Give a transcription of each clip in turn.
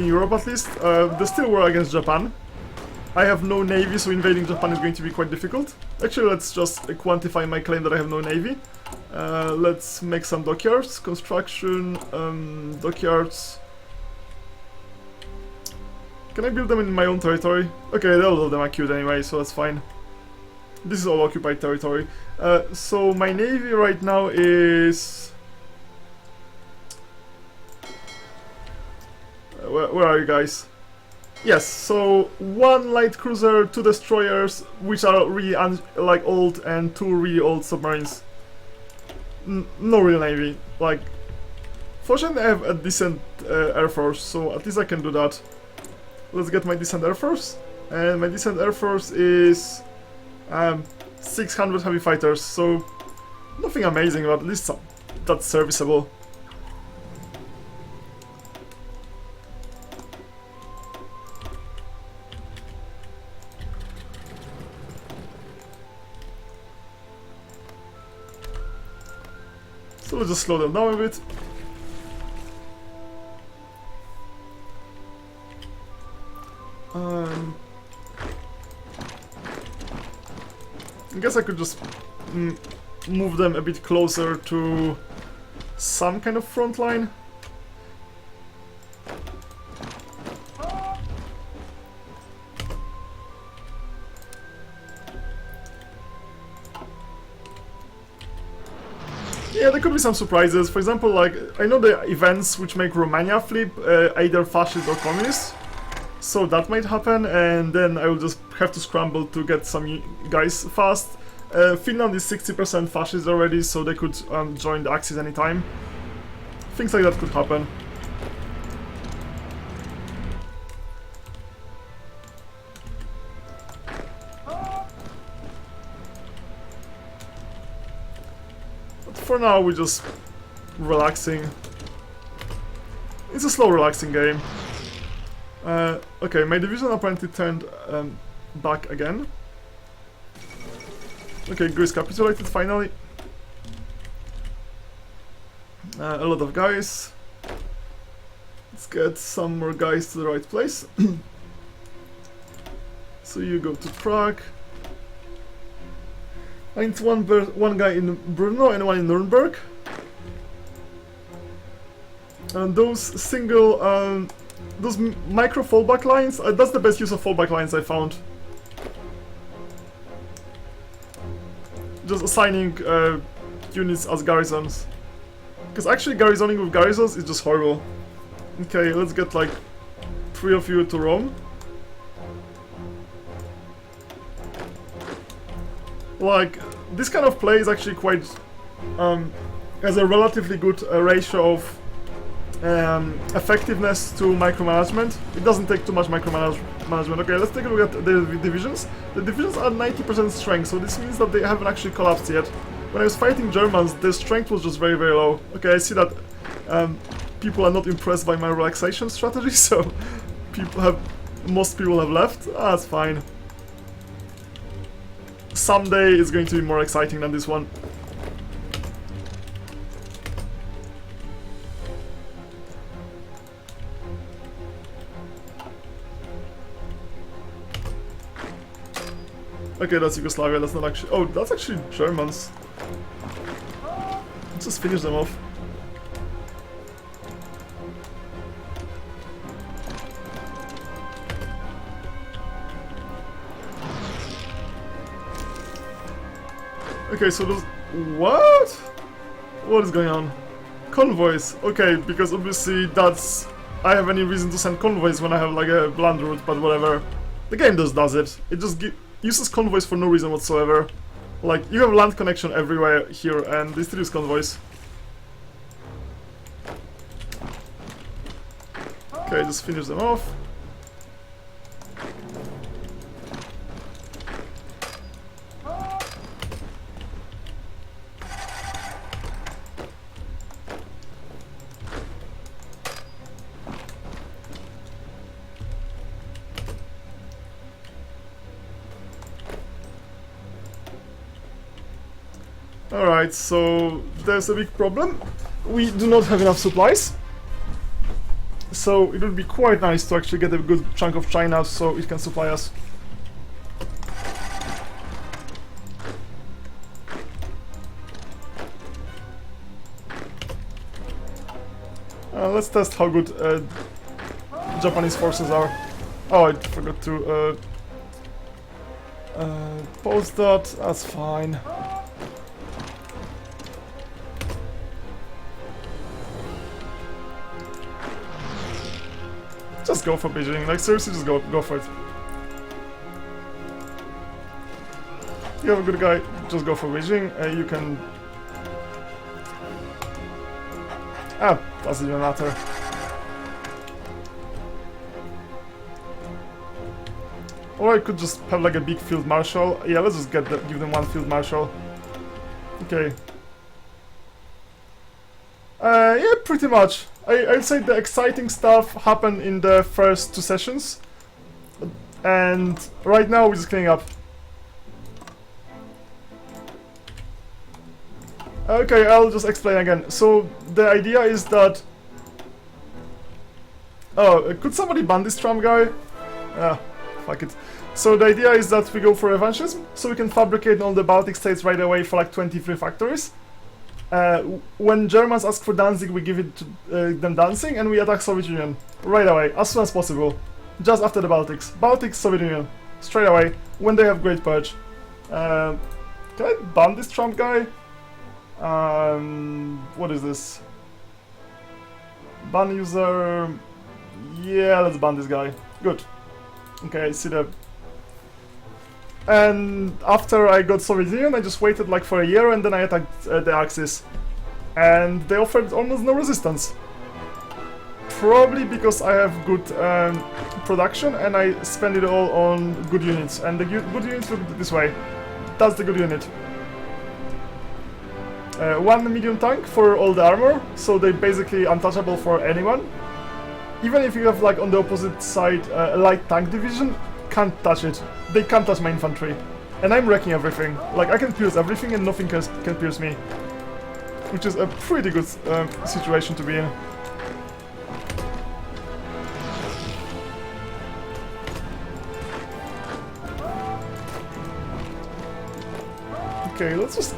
in Europe at least. They still war against Japan. I have no navy, so invading Japan is going to be quite difficult. Actually, let's just quantify my claim that I have no navy. Let's make some dockyards. Construction, dockyards. Can I build them in my own territory? Okay, all of them are cute anyway, so that's fine. This is all occupied territory. So my navy right now is... where are you guys? Yes, so 1 light cruiser, 2 destroyers, which are really like old, and 2 really old submarines. No real navy. Like, fortunately I have a decent air force, so at least I can do that. Let's get my decent air force, and my decent air force is 600 heavy fighters, so nothing amazing, but at least that's serviceable. So let's just slow them down a bit. I guess I could just move them a bit closer to some kind of front line. Yeah, there could be some surprises. For example, like, I know the events which make Romania flip either fascist or communist. So that might happen, and then I will just have to scramble to get some guys fast. Finland is 60% fascist already, so they could join the Axis anytime. Things like that could happen. But for now, we're just relaxing. It's a slow, relaxing game. Okay, my division apparently turned back again. Okay, Greece capitulated finally. A lot of guys. Let's get some more guys to the right place. So you go to Prague. I need one guy in Brno and one in Nuremberg. And those single... those micro fallback lines, that's the best use of fallback lines I found. Just assigning units as garrisons. Because actually garrisoning with garrisons is just horrible. Okay, let's get like 3 of you to Rome. Like, this kind of play is actually quite... has a relatively good ratio of effectiveness to micromanagement. It doesn't take too much micromanagement. Okay, let's take a look at the divisions. The divisions are 90% strength, so this means that they haven't actually collapsed yet. When I was fighting Germans, their strength was just very, very low. Okay, I see that people are not impressed by my relaxation strategy, so most people have left. Ah, that's fine. Someday it's going to be more exciting than this one. Okay, that's Yugoslavia, that's not actually... Oh, that's actually Germans. Let's just finish them off. Okay, so those... What? What is going on? Convoys. Okay, because obviously that's... I have any reason to send convoys when I have like a blunt route, but whatever. The game just does it. It just uses convoys for no reason whatsoever. Like, you have land connection everywhere here, and they still use convoys. Okay, just finish them off. Alright, so there's a big problem. We do not have enough supplies. so it would be quite nice to actually get a good chunk of China so it can supply us. Let's test how good Japanese forces are. Oh, I forgot to post that. That's fine. Just go for Beijing. Like seriously, just go for it. You have a good guy. Just go for Beijing. You can. Doesn't even matter. Or I could just have like a big field marshal. Yeah, let's just give them one field marshal. Okay. Yeah, pretty much. I'd say the exciting stuff happened in the first 2 sessions. And right now we're just cleaning up. Okay, I'll just explain again. So, the idea is that... Oh, could somebody ban this Trump guy? Fuck it. So the idea is that we go for revanchism, so we can fabricate all the Baltic states right away for like 23 factories. When Germans ask for Danzig, we give it to them Danzig, and we attack Soviet Union right away, as soon as possible. Just after the Baltics. Baltics, Soviet Union. Straight away, when they have Great Purge. Can I ban this Trump guy? What is this? Ban user... Yeah, let's ban this guy. Good. Okay, I see that. And after I got Soviet Union, I just waited like for a year and then I attacked the Axis. And they offered almost no resistance. Probably because I have good production and I spend it all on good units. And the good units look this way. That's the good unit. 1 medium tank for all the armor, so they're basically untouchable for anyone. Even if you have like on the opposite side a light tank division, can't touch it. They can't touch my infantry. And I'm wrecking everything. Like I can pierce everything and nothing can pierce me. Which is a pretty good situation to be in. Okay, let's just...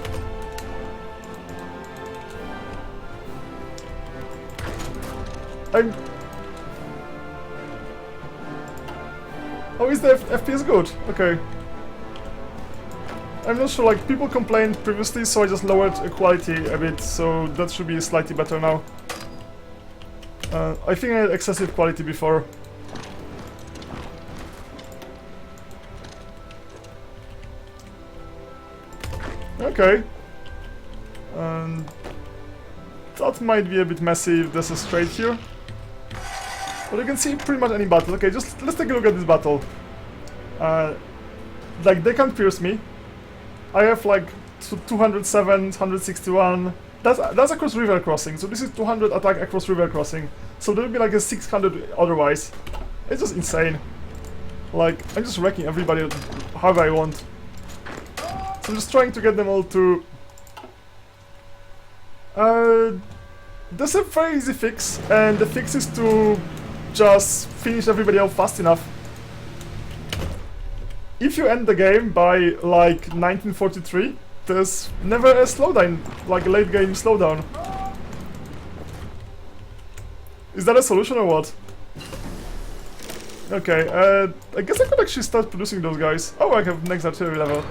Oh, is the FPS good? Okay. I'm not sure, like, people complained previously, so I just lowered quality a bit, so that should be slightly better now. I think I had excessive quality before. Okay. That might be a bit messy if there's a straight here. But you can see pretty much any battle. Okay, just let's take a look at this battle. Like, they can't pierce me. I have like 207, 161. That's across river crossing. So this is 200 attack across river crossing. So there will be like a 600 otherwise. It's just insane. Like, I'm just wrecking everybody however I want. So I'm just trying to get them all to... There's a very easy fix, and the fix is to just finish everybody off fast enough. If you end the game by like 1943, there's never a slowdown, like a late game slowdown. Is that a solution or what? Okay, I guess I could actually start producing those guys. Oh, I have next artillery level.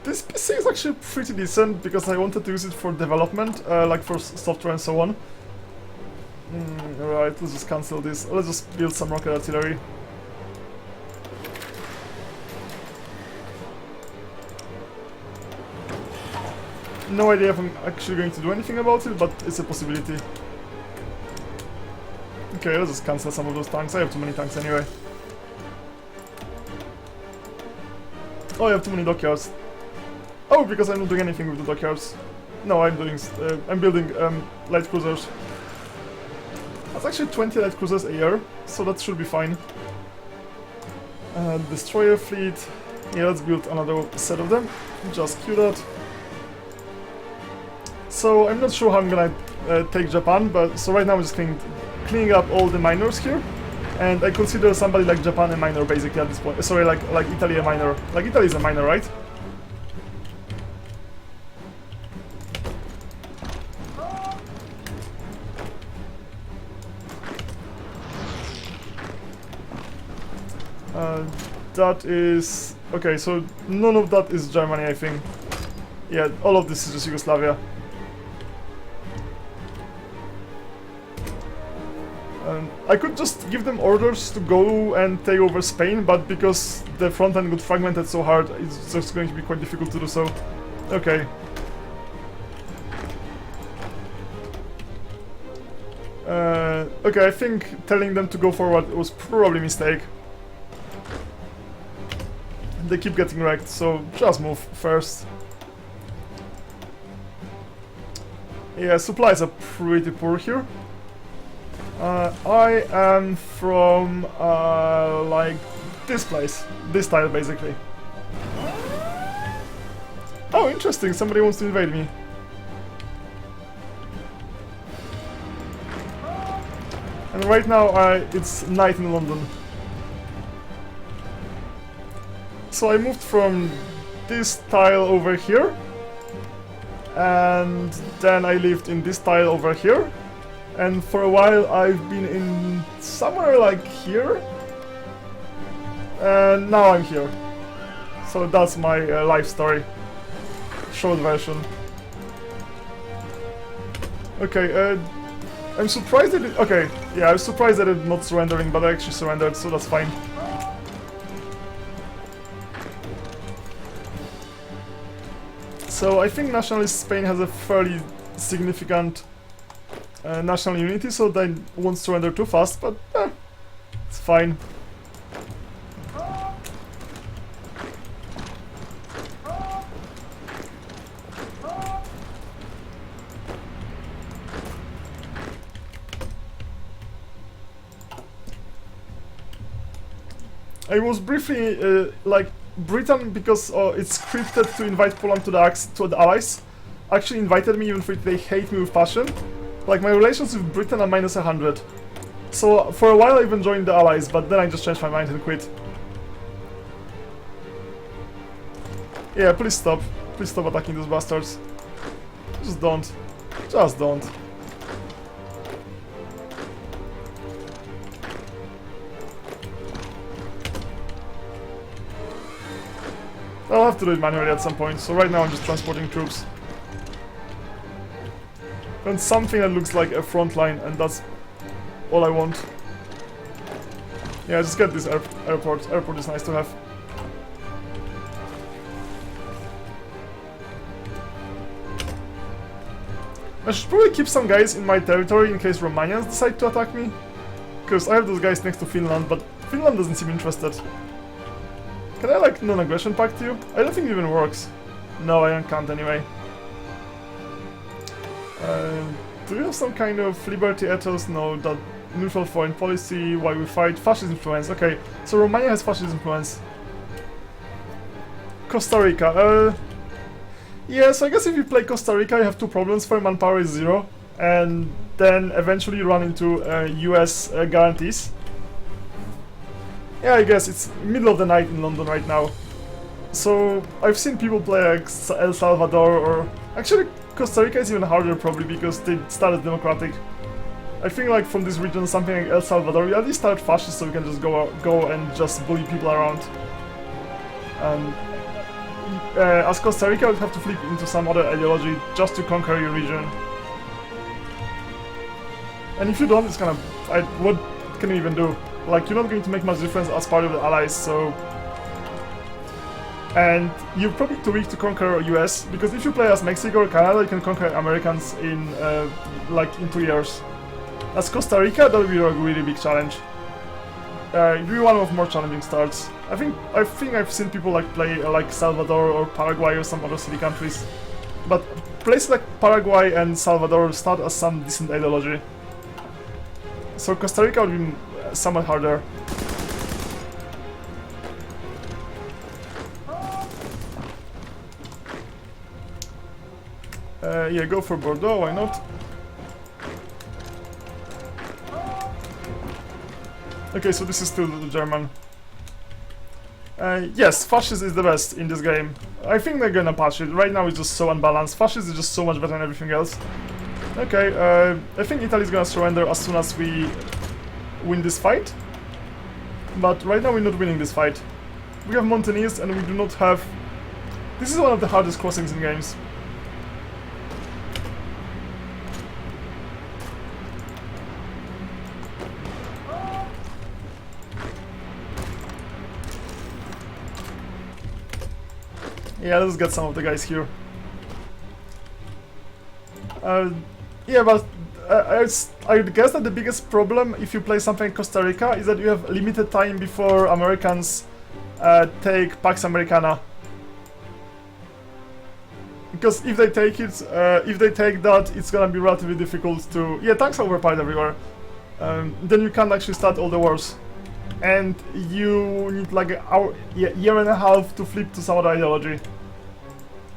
This PC is actually pretty decent because I wanted to use it for development, like for software and so on. Alright, let's just cancel this. Let's just build some rocket artillery. No idea if I'm actually going to do anything about it, but it's a possibility. Okay, let's just cancel some of those tanks. I have too many tanks anyway. Oh, I have too many dockyards. Oh, because I'm not doing anything with the dockyards. No, I'm building light cruisers. That's actually 20 light cruisers a year, so that should be fine. Destroyer fleet. Yeah, let's build another set of them. Just queue that. So I'm not sure how I'm gonna take Japan, but so right now I'm just cleaning up all the minors here, and I consider somebody like Japan a minor basically at this point. Sorry, like Italy a minor. Like Italy is a minor, right? That is... okay, so none of that is Germany, I think. Yeah, all of this is just Yugoslavia. I could just give them orders to go and take over Spain, but because the front line got fragmented so hard, it's just going to be quite difficult to do so. Okay. Okay, I think telling them to go forward was probably a mistake. They keep getting wrecked, so just move first. Yeah, supplies are pretty poor here. I am from, like, this place. This tile, basically. Oh, interesting, somebody wants to invade me. And right now, it's night in London. So I moved from this tile over here, and then I lived in this tile over here, and for a while I've been in somewhere like here, and now I'm here. So that's my life story, short version. Okay, I'm surprised that okay, yeah, I was surprised that it's not surrendering, but I actually surrendered, so that's fine. So I think nationalist Spain has a fairly significant national unity, so they won't surrender too fast, but it's fine. I was briefly like Britain, because it's scripted to invite Poland to the Allies, actually invited me even if they hate me with passion. Like, my relations with Britain are minus 100. So for a while I even joined the Allies, but then I just changed my mind and quit. Yeah, please stop. Please stop attacking those bastards. Just don't. Just don't. I'll have to do it manually at some point, so right now I'm just transporting troops. And something that looks like a front line, and that's all I want. Yeah, just get this airport. Airport is nice to have. I should probably keep some guys in my territory in case Romanians decide to attack me. Because I have those guys next to Finland, but Finland doesn't seem interested. Can I, like, non-aggression pact you? I don't think it even works. No, I can't anyway. Do you have some kind of liberty ethos? No, that neutral foreign policy, why we fight, fascist influence. Okay, so Romania has fascist influence. Costa Rica, yeah, so I guess if you play Costa Rica, you have two problems. For manpower is 0, and then eventually you run into US guarantees. Yeah, I guess it's middle of the night in London right now. So I've seen people play like El Salvador, or actually Costa Rica is even harder probably because they started democratic. I think like from this region something like El Salvador, we at least started fascist, so we can just go and just bully people around. As Costa Rica, would have to flip into some other ideology just to conquer your region. And if you don't, it's kind of... what can you even do? Like, you're not going to make much difference as part of the Allies, so... And you're probably too weak to conquer US, because if you play as Mexico or Canada, you can conquer Americans in, like, in 2 years. As Costa Rica, that would be a really big challenge. It'd be one of more challenging starts. I think I've seen people like play like Salvador or Paraguay or some other silly countries, but places like Paraguay and Salvador start as some decent ideology. So Costa Rica would be somewhat harder. Yeah, go for Bordeaux, why not? Okay, so this is still the German. Yes, fascist is the best in this game. I think they're gonna patch it. Right now it's just so unbalanced. Fascist is just so much better than everything else. Okay, I think Italy's gonna surrender as soon as we win this fight. But right now we're not winning this fight. We have Montanese and we do not have... This is one of the hardest crossings in games. Yeah, let's get some of the guys here. Yeah, but I guess that the biggest problem if you play something in Costa Rica is that you have limited time before Americans take Pax Americana. Because if they take it, if they take that, it's gonna be relatively difficult to... Yeah, tanks are overpowered everywhere. Then you can't actually start all the wars. And you need like a year and a half to flip to some other ideology.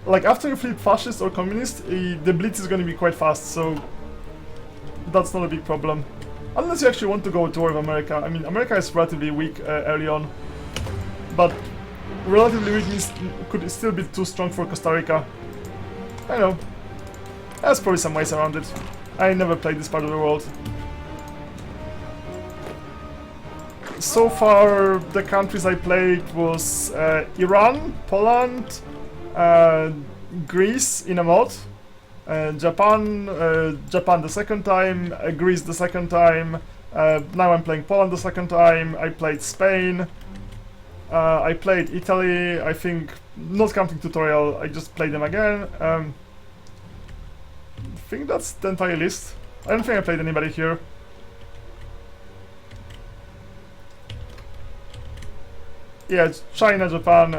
Like after you flip fascist or communist, the blitz is going to be quite fast, so that's not a big problem. Unless you actually want to go to war with America. I mean, America is relatively weak early on, but relatively weak means could still be too strong for Costa Rica. I know. There's probably some ways around it. I never played this part of the world. So far, the countries I played was Iran, Poland, Greece in a mod, Japan the second time, Greece the second time, now I'm playing Poland the second time, I played Spain, I played Italy, I think, not counting tutorial, I just played them again. I think that's the entire list. I don't think I played anybody here. Yeah, China, Japan,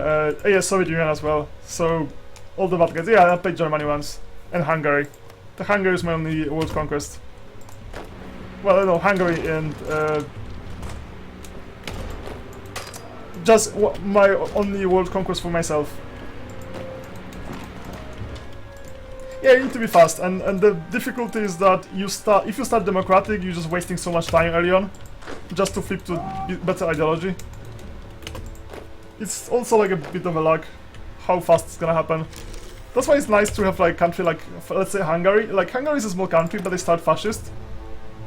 yeah, Soviet Union as well. So, all the bad guys. Yeah, I played Germany once. And Hungary. The Hungary is my only world conquest. Well, no, Hungary and... just my only world conquest for myself. Yeah, you need to be fast, and the difficulty is that if you start democratic, you're just wasting so much time early on. Just to flip to better ideology. It's also like a bit of a luck how fast it's gonna happen. That's why it's nice to have like a country like, let's say Hungary. Like Hungary is a small country, but they start fascist.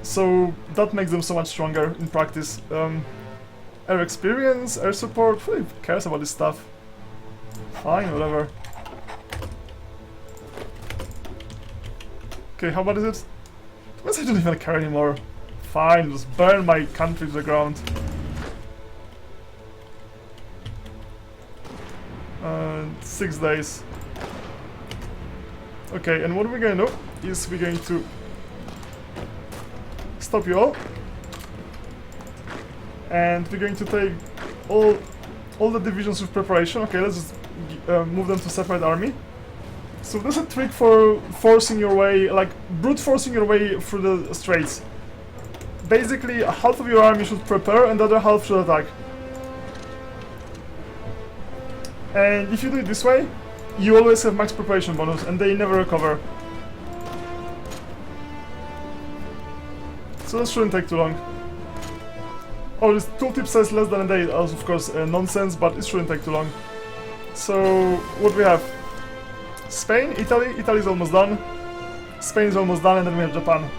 So that makes them so much stronger in practice. Air experience, air support, who cares about this stuff? Fine, whatever. Okay, how bad is it? I guess I don't even care anymore. Fine, just burn my country to the ground. 6 days. Okay, and what we're gonna do is we're going to stop you all, and we're going to take all the divisions with preparation. Okay, let's just move them to separate army. So there's a trick for forcing your way, like brute forcing your way through the straits. Basically, half of your army should prepare and the other half should attack. And if you do it this way, you always have max preparation bonus and they never recover. So that shouldn't take too long. Oh, this tooltip says less than a day, as of course nonsense, but it shouldn't take too long. So, what we have? Spain, Italy. Italy is almost done. Spain is almost done, and then we have Japan.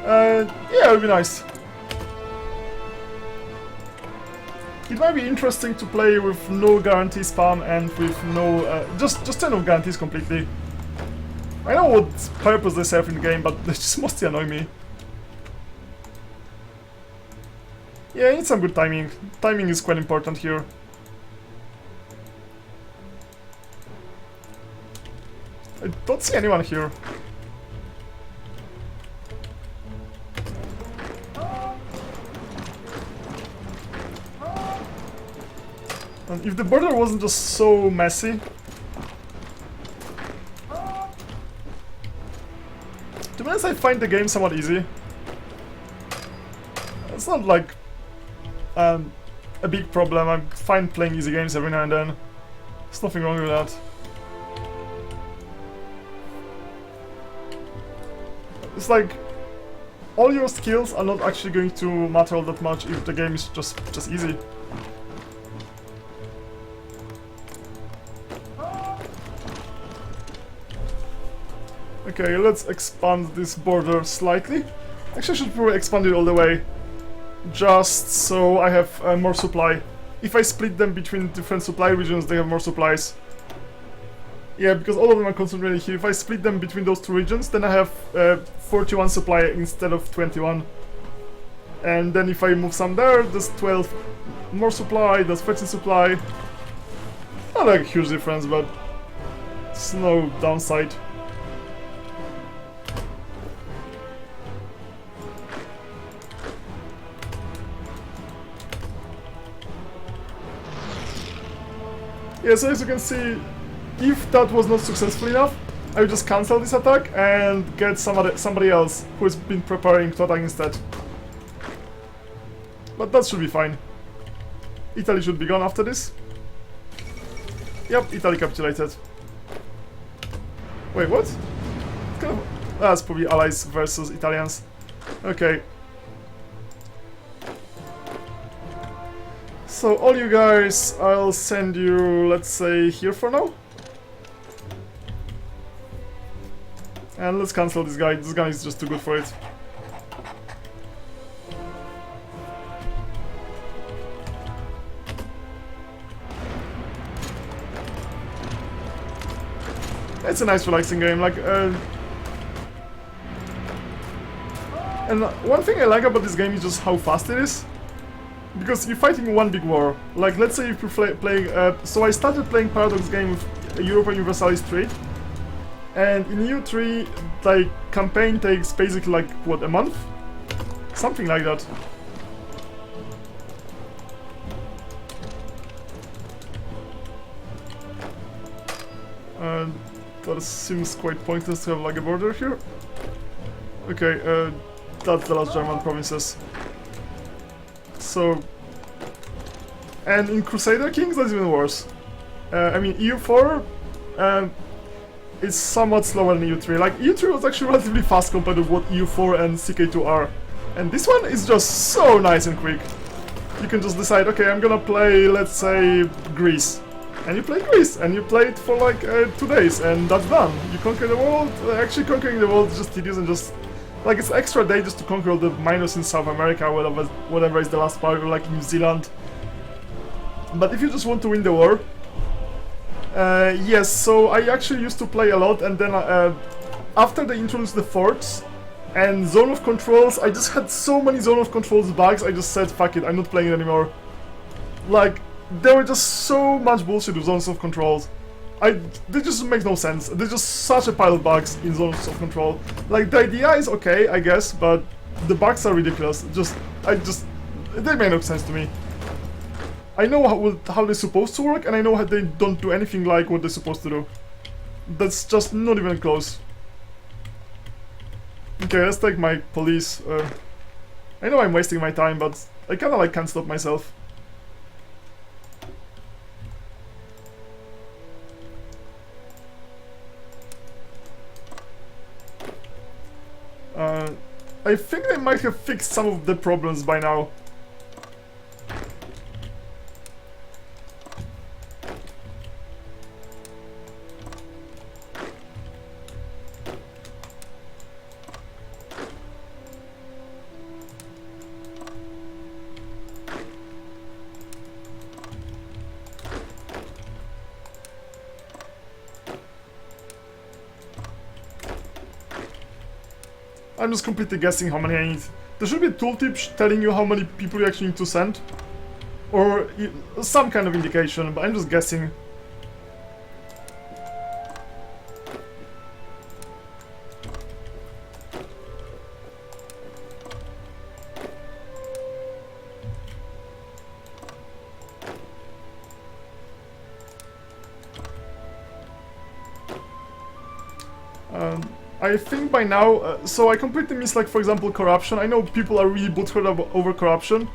Yeah, it would be nice. It might be interesting to play with no guarantee spam and with no... just turn off guarantees completely. I know what purpose they serve in the game, but they just mostly annoy me. Yeah, I need some good timing. Timing is quite important here. I don't see anyone here. And if the border wasn't just so messy... To be honest, I find the game somewhat easy. It's not like a big problem. I'm fine playing easy games every now and then. There's nothing wrong with that. It's like... all your skills are not actually going to matter all that much if the game is just easy. Okay, let's expand this border slightly. Actually, I should probably expand it all the way, just so I have more supply. If I split them between different supply regions, they have more supplies. Yeah, because all of them are concentrated here. If I split them between those two regions, then I have 41 supply instead of 21. And then if I move some there, there's 12 more supply, there's 13 supply. Not like a huge difference, but it's no downside. Yeah, so as you can see, if that was not successful enough, I will just cancel this attack and get somebody else who has been preparing to attack instead. But that should be fine. Italy should be gone after this. Yep, Italy capitulated. Wait, what? That's probably allies versus Italians. Okay. So all you guys, I'll send you, let's say, here for now. And let's cancel this guy. This guy is just too good for it. It's a nice relaxing game, like, and one thing I like about this game is just how fast it is. Because you're fighting one big war. Like, let's say if you're playing... so I started playing Paradox game with Europa Universalis 3. And in EU3, like, campaign takes basically, like, what, a month? Something like that. That seems quite pointless to have, like, a border here. Okay, that's the last German provinces. So, and in Crusader Kings, that's even worse. I mean, EU4 is somewhat slower than EU3. Like, EU3 was actually relatively fast compared to what EU4 and CK2 are. And this one is just so nice and quick. You can just decide, okay, I'm gonna play, let's say, Greece. And you play Greece, and you play it for like 2 days, and that's done. You conquer the world. Actually, conquering the world is just tedious and just... Like, it's extra day just to conquer all the minors in South America, whatever is the last part, or like New Zealand. But if you just want to win the war... yes, so I actually used to play a lot, and then after they introduced the forts and zone of controls, I just had so many zone of controls bugs, I just said, fuck it, I'm not playing it anymore. Like, there were just so much bullshit with zones of controls. They just make no sense. There's just such a pile of bugs in zones of control. Like, the idea is okay, I guess, but the bugs are ridiculous. They make no sense to me. I know how they're supposed to work, and I know how they don't do anything like what they're supposed to do. That's just not even close. Okay, let's take my police. I know I'm wasting my time, but I kinda like can't stop myself. I think they might have fixed some of the problems by now. I'm just completely guessing how many I need. There should be a tooltip telling you how many people you actually need to send. Or some kind of indication, but I'm just guessing. I think by now, so I completely miss, like, for example, corruption. I know people are really butthurt over corruption.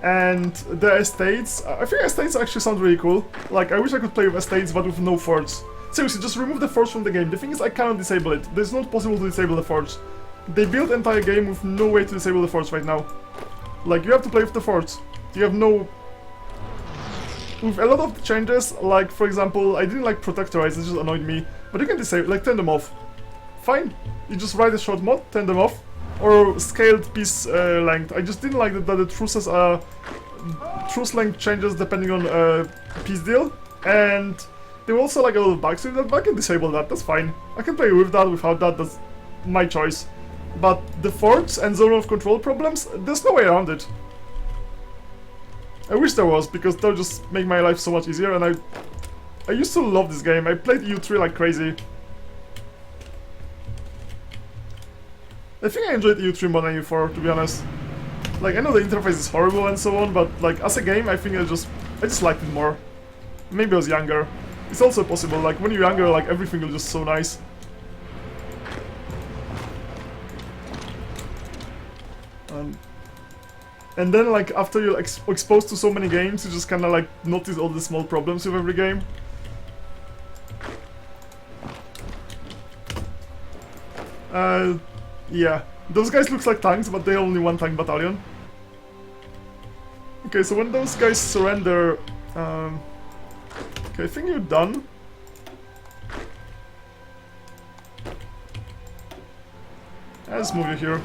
And the estates, I think estates actually sound really cool. Like, I wish I could play with estates, but with no forts. Seriously, just remove the forge from the game. The thing is, I cannot disable it. It's not possible to disable the forge. They built entire game with no way to disable the forge right now. Like, you have to play with the forge. You have no... With a lot of the changes, like, for example, I didn't like Protectorize, it just annoyed me. But you can disable, like, turn them off. Fine. You just write a short mod, turn them off. Or scaled piece length. I just didn't like that the truces are... Truce length changes depending on piece deal. And... There were also like a little bugs with that, but I can disable that, that's fine. I can play with that, without that, that's my choice. But the forts and zone of control problems, there's no way around it. I wish there was, because that would just make my life so much easier, and I used to love this game. I played EU3 like crazy. I think I enjoyed EU3 more than EU4, to be honest. Like, I know the interface is horrible and so on, but like, as a game, I think I just liked it more. Maybe I was younger. It's also possible, like, when you're younger, like, everything is just so nice. And then, like, after you're exposed to so many games, you just kinda, like, notice all the small problems with every game. Yeah. Those guys look like tanks, but they're only one tank battalion. Okay, so when those guys surrender... Okay, I think you're done. Let's move you here.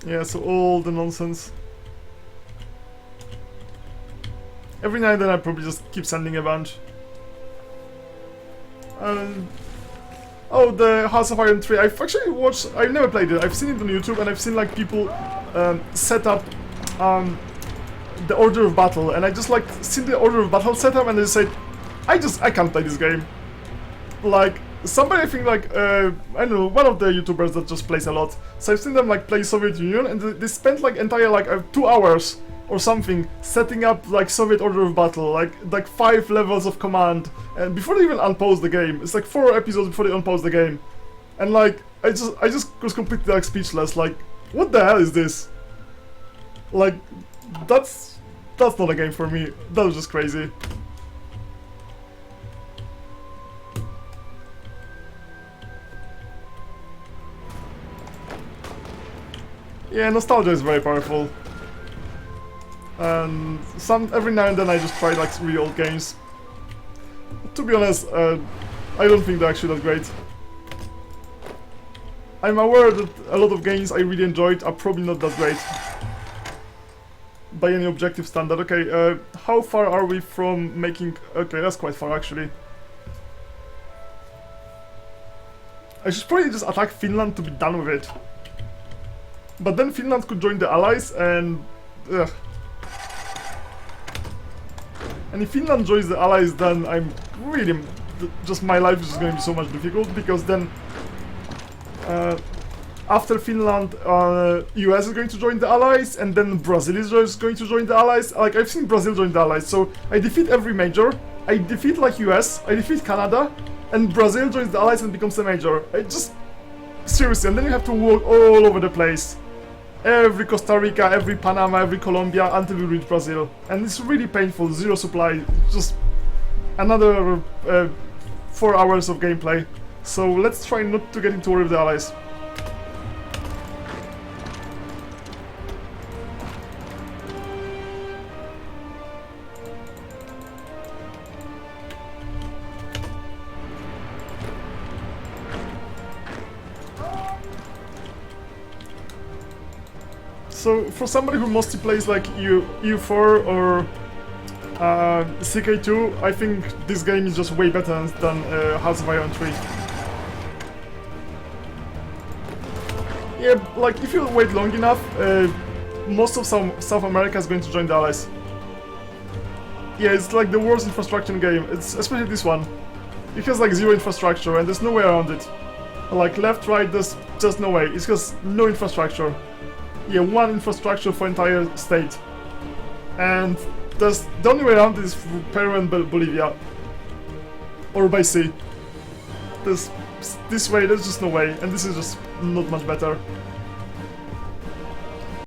Yeah, so all the nonsense. Every now and then I probably just keep sending a bunch. Oh, the House of Iron 3. I've actually watched... I've never played it. I've seen it on YouTube and I've seen like people set up the order of battle, and I just like seen the order of battle setup and they said, I can't play this game. Like, somebody, I think like, I don't know, one of the YouTubers that just plays a lot. So I've seen them like play Soviet Union, and they spent like entire like 2 hours or something setting up like Soviet order of battle, like 5 levels of command, and before they even unpause the game. It's like 4 episodes before they unpause the game, and like I just was completely like speechless. Like, what the hell is this? Like, that's not a game for me. That was just crazy. Yeah, nostalgia is very powerful. And every now and then I just try like really old games. To be honest, I don't think they're actually that great. I'm aware that a lot of games I really enjoyed are probably not that great. By any objective standard. Okay, how far are we from making... Okay, that's quite far actually. I should probably just attack Finland to be done with it. But then Finland could join the Allies and... Ugh. And if Finland joins the Allies, then I'm really... Just my life is just going to be so much difficult, because then... after Finland, US is going to join the Allies, and then Brazil is going to join the Allies. Like, I've seen Brazil join the Allies, so I defeat every major, I defeat like US, I defeat Canada, and Brazil joins the Allies and becomes a major. I just... Seriously, and then you have to walk all over the place. Every Costa Rica, every Panama, every Colombia, until you reach Brazil. And it's really painful, 0 supply, just another 4 hours of gameplay. So let's try not to get into war with the Allies. So, for somebody who mostly plays like EU4 or CK2, I think this game is just way better than House of Iron 3. Yeah, like, if you wait long enough, most of South America is going to join the Allies. Yeah, it's like the worst infrastructure game, it's especially this one. It has like 0 infrastructure and there's no way around it. Like, left, right, there's just no way, it's just no infrastructure. Yeah, 1 infrastructure for entire state. And the only way around is through Peru and Bolivia. Or by sea. This way, there's just no way, and this is just not much better.